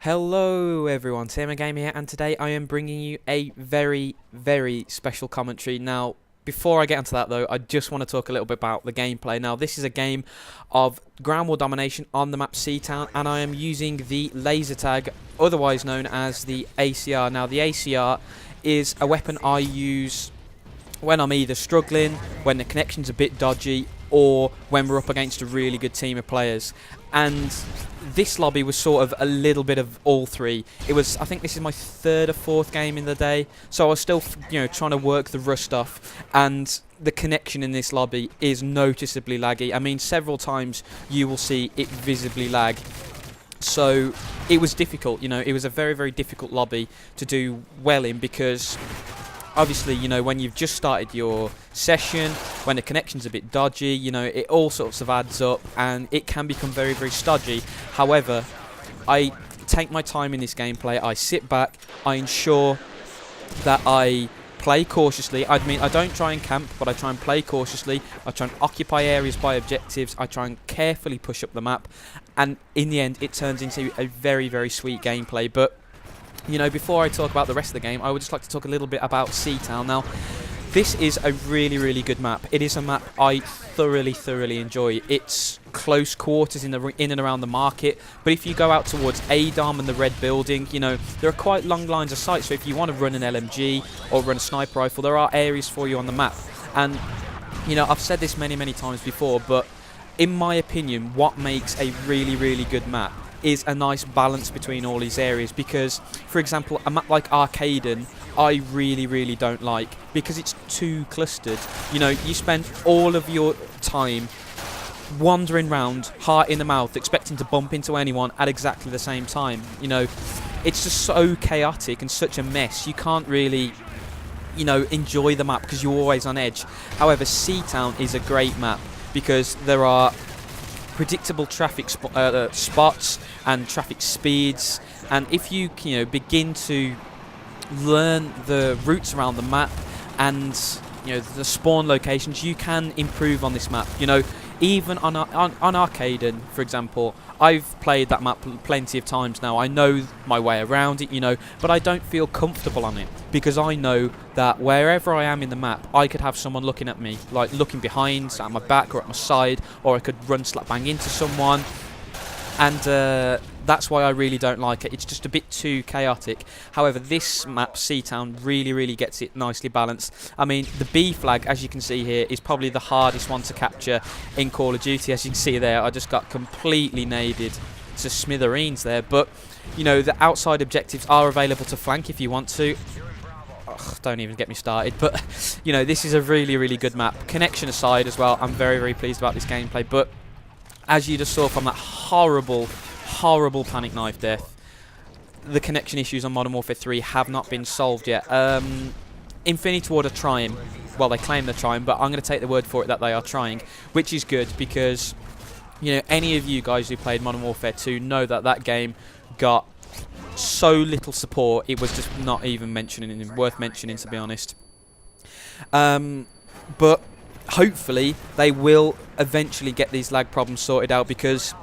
Hello everyone, TMMgamer here, and today I am bringing you a very special commentary. Now, before I get into that though, I just want to talk a little bit about the gameplay. Now, this is a game of ground war domination on the map Seatown, and I am using the laser tag, otherwise known as the ACR. Now, the ACR is a weapon I use when I'm either struggling, when the connection's a bit dodgy, or when we're up against a really good team of players. And this lobby was sort of a little bit of all three. I think this is my third or fourth game in the day, so I was still, trying to work the rust off, and the connection in this lobby is noticeably laggy. I mean, several times you will see it visibly lag. So it was difficult, it was a very difficult lobby to do well in, because obviously, when you've just started your session, when the connection's a bit dodgy, it all sorts of adds up and it can become very stodgy. However, I take my time in this gameplay. I sit back, I ensure that I play cautiously. I mean, I don't try and camp, but I try and play cautiously. I try and occupy areas by objectives. I try and carefully push up the map, and in the end, it turns into a very sweet gameplay. But before I talk about the rest of the game, I would just like to talk a little bit about Seatown. Now, this is a really good map. It is a map I thoroughly enjoy. It's close quarters in and around the market, but if you go out towards ADOM and the red building, there are quite long lines of sight, so if you want to run an LMG or run a sniper rifle, there are areas for you on the map. And, I've said this many times before, but in my opinion, what makes a really good map is a nice balance between all these areas. Because, for example, a map like Arcaden, I really don't like, because it's too clustered. You spend all of your time wandering around, heart in the mouth, expecting to bump into anyone at exactly the same time. It's just so chaotic and such a mess. You can't really enjoy the map because you're always on edge. However, Seatown is a great map because there are predictable traffic spots and traffic speeds, and if you begin to learn the routes around the map and the spawn locations, you can improve on this map. Even on Arcaden, for example, I've played that map plenty of times now. I know my way around it, but I don't feel comfortable on it, because I know that wherever I am in the map, I could have someone looking at me, like looking behind, at my back or at my side, or I could run slap bang into someone. And that's why I really don't like it. It's just a bit too chaotic. However, this map, Seatown, really gets it nicely balanced. I mean, the B flag, as you can see here, is probably the hardest one to capture in Call of Duty. As you can see there, I just got completely naded to smithereens there. But, the outside objectives are available to flank if you want to. Ugh, don't even get me started. But, this is a really good map. Connection aside as well, I'm very pleased about this gameplay. But as you just saw from that horrible panic knife death, the connection issues on Modern Warfare 3 have not been solved yet. Infinity Ward are trying. Well, they claim they're trying, but I'm going to take the word for it that they are trying, which is good, because any of you guys who played Modern Warfare 2 know that game got so little support, it was just not even worth mentioning, to be honest. But hopefully they will eventually get these lag problems sorted out, because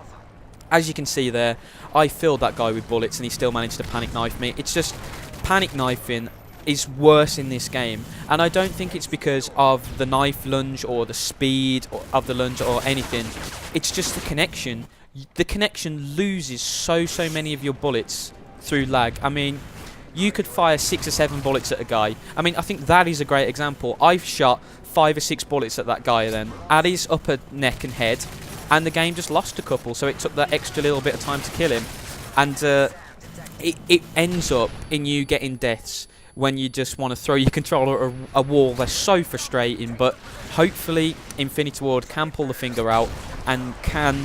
as you can see there, I filled that guy with bullets and he still managed to panic knife me. It's just, panic knifing is worse in this game, and I don't think it's because of the knife lunge or the speed of the lunge or anything. It's just the connection. The connection loses so many of your bullets through lag. I mean, you could fire 6 or 7 bullets at a guy. I mean, I think that is a great example. I've shot 5 or 6 bullets at that guy then, at his upper neck and head, and the game just lost a couple, so it took that extra little bit of time to kill him. And it ends up in you getting deaths when you just want to throw your controller at a wall. They're so frustrating, but hopefully Infinity Ward can pull the finger out and can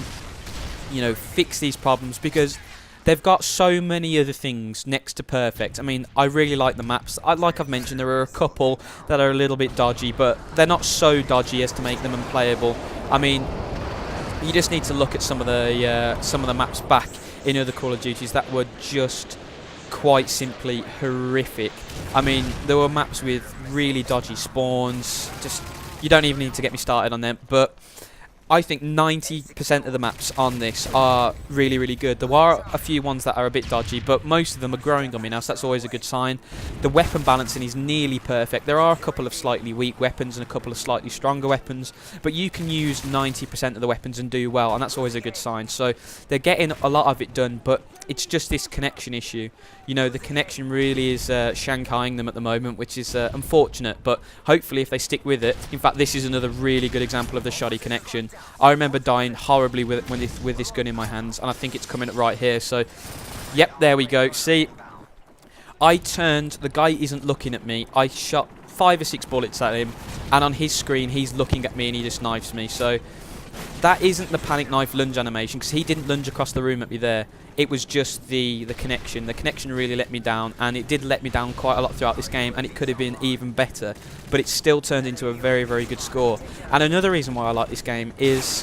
fix these problems, because they've got so many other things next to perfect. I mean, I really like the maps. Like I've mentioned, there are a couple that are a little bit dodgy, but they're not so dodgy as to make them unplayable. I mean, you just need to look at some of the maps back in other Call of Duties that were just quite simply horrific. I mean, there were maps with really dodgy spawns. Just, you don't even need to get me started on them. But I think 90% of the maps on this are really, really good. There are a few ones that are a bit dodgy, but most of them are growing on me now, so that's always a good sign. The weapon balancing is nearly perfect. There are a couple of slightly weak weapons and a couple of slightly stronger weapons, but you can use 90% of the weapons and do well, and that's always a good sign. So they're getting a lot of it done, but it's just this connection issue. You know, the connection really is shanghaiing them at the moment, which is unfortunate, but hopefully if they stick with it. In fact, this is another really good example of the shoddy connection. I remember dying horribly with this gun in my hands, and I think it's coming up right here. So, yep, there we go. See, I turned, the guy isn't looking at me. I shot 5 or 6 bullets at him, and on his screen, he's looking at me and he just knifes me. So, that isn't the panic knife lunge animation, because he didn't lunge across the room at me there. It was just the connection. The connection really let me down, and it did let me down quite a lot throughout this game, and it could have been even better, but it still turned into a very, very good score. And another reason why I like this game is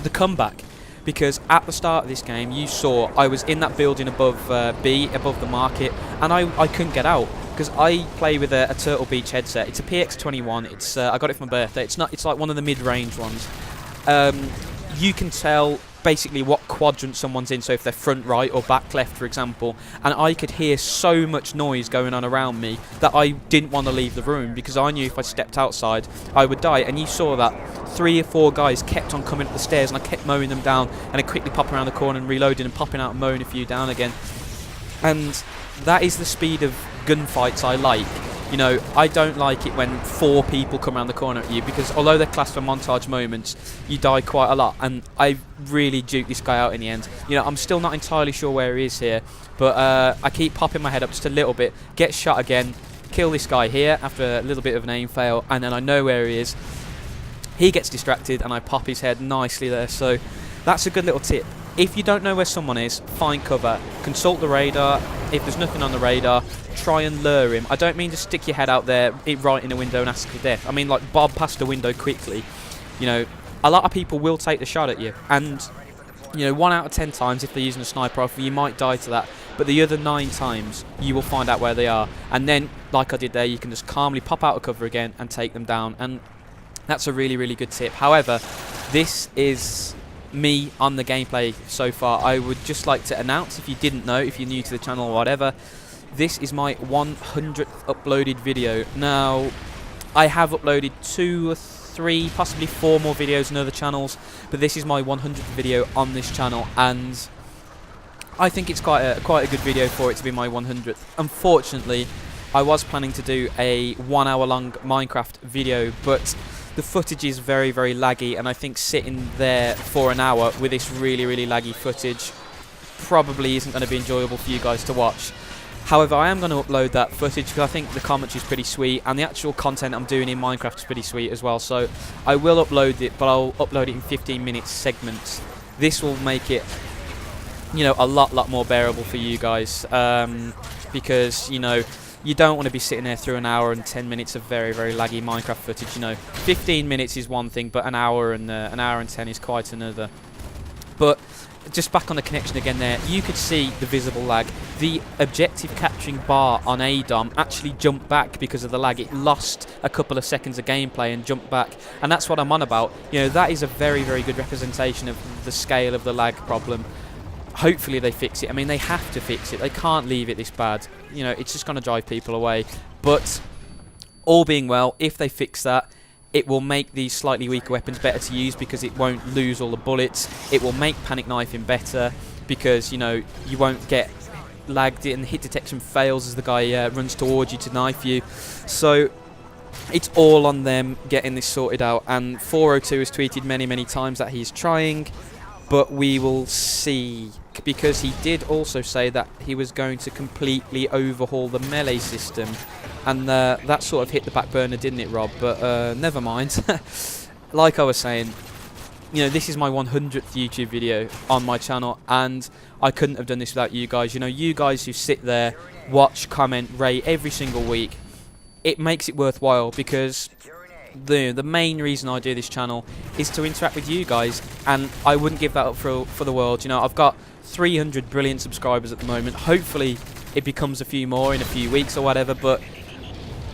the comeback, because at the start of this game, you saw I was in that building above B, above the market, and I couldn't get out, because I play with a Turtle Beach headset. It's a PX21. It's I got it for my birthday. It's like one of the mid-range ones. You can tell basically what quadrant someone's in, so if they're front right or back left, for example, and I could hear so much noise going on around me that I didn't want to leave the room, because I knew if I stepped outside I would die. And you saw that 3 or 4 guys kept on coming up the stairs, and I kept mowing them down, and I quickly pop around the corner and reloading and popping out and mowing a few down again. And that is the speed of gunfights I like. You know, I don't like it when 4 people come around the corner at you, because although they're classed for montage moments, you die quite a lot, and I really duked this guy out in the end. You know, I'm still not entirely sure where he is here, but I keep popping my head up just a little bit, get shot again, kill this guy here after a little bit of an aim fail, and then I know where he is. He gets distracted, and I pop his head nicely there, so that's a good little tip. If you don't know where someone is, find cover. Consult the radar. If there's nothing on the radar, try and lure him. I don't mean to stick your head out there right in a window and ask for death. I mean, like, bob past a window quickly. You know, a lot of people will take the shot at you. And, you know, 1 out of 10 times, if they're using a sniper rifle, you might die to that. But the other 9 times, you will find out where they are. And then, like I did there, you can just calmly pop out of cover again and take them down. And that's a really, really good tip. However, this is me on the gameplay so far. I would just like to announce, if you didn't know, if you're new to the channel or whatever, this is my 100th uploaded video. Now, I have uploaded 2 or 3, possibly 4 more videos on other channels, but this is my 100th video on this channel, and I think it's quite a good video for it to be my 100th. Unfortunately, I was planning to do a 1 hour long Minecraft video, but the footage is very, very laggy, and I think sitting there for an hour with this really, really laggy footage probably isn't going to be enjoyable for you guys to watch. However, I am going to upload that footage because I think the commentary is pretty sweet, and the actual content I'm doing in Minecraft is pretty sweet as well. So I will upload it, but I'll upload it in 15-minute segments. This will make it, you know, a lot more bearable for you guys, because, you know, you don't want to be sitting there through an hour and 10 minutes of very, very laggy Minecraft footage. You know, 15 minutes is one thing, but an hour and 10 is quite another. But just back on the connection again there, you could see the visible lag. The objective capturing bar on ADOM actually jumped back because of the lag. It lost a couple of seconds of gameplay and jumped back, and that's what I'm on about. You know, that is a very, very good representation of the scale of the lag problem. Hopefully they fix it. I mean, they have to fix it. They can't leave it this bad. You know, it's just going to drive people away. But all being well, if they fix that, it will make these slightly weaker weapons better to use because it won't lose all the bullets. It will make panic knifing better because, you know, you won't get lagged and hit detection fails as the guy runs towards you to knife you. So it's all on them getting this sorted out. And 402 has tweeted many times that he's trying, but we will see, because he did also say that he was going to completely overhaul the melee system, and that sort of hit the back burner, didn't it, Rob? But never mind. Like I was saying, you know, this is my 100th YouTube video on my channel, and I couldn't have done this without you guys. You know, you guys who sit there, watch, comment, rate every single week, it makes it worthwhile, because the main reason I do this channel is to interact with you guys, and I wouldn't give that up for the world. You know, I've got 300 brilliant subscribers at the moment. Hopefully it becomes a few more in a few weeks or whatever, but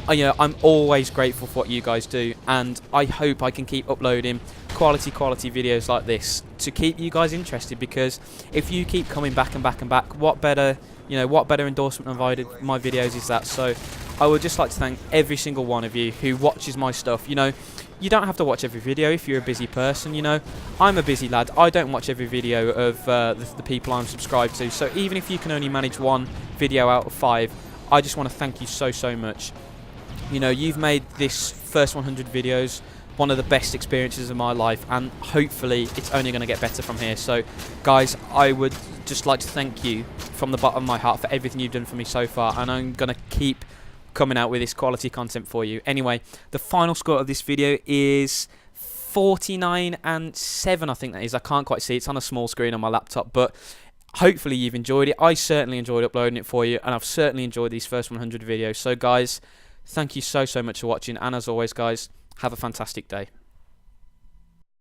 I'm always grateful for what you guys do, and I hope I can keep uploading quality videos like this to keep you guys interested, because if you keep coming back and back and back, what better endorsement of my videos is that? So I would just like to thank every single one of you who watches my stuff. You don't have to watch every video if you're a busy person. I'm a busy lad. I don't watch every video of the people I'm subscribed to. So even if you can only manage one video out of 5, I just want to thank you so much. You've made this first 100 videos one of the best experiences of my life, and hopefully it's only going to get better from here. So guys, I would just like to thank you from the bottom of my heart for everything you've done for me so far, and I'm going to keep coming out with this quality content for you. Anyway, the final score of this video is 49-7, I think that is. I can't quite see, it's on a small screen on my laptop, but hopefully you've enjoyed it. I certainly enjoyed uploading it for you, and I've certainly enjoyed these first 100 videos. So guys, thank you so much for watching, and as always guys, have a fantastic day.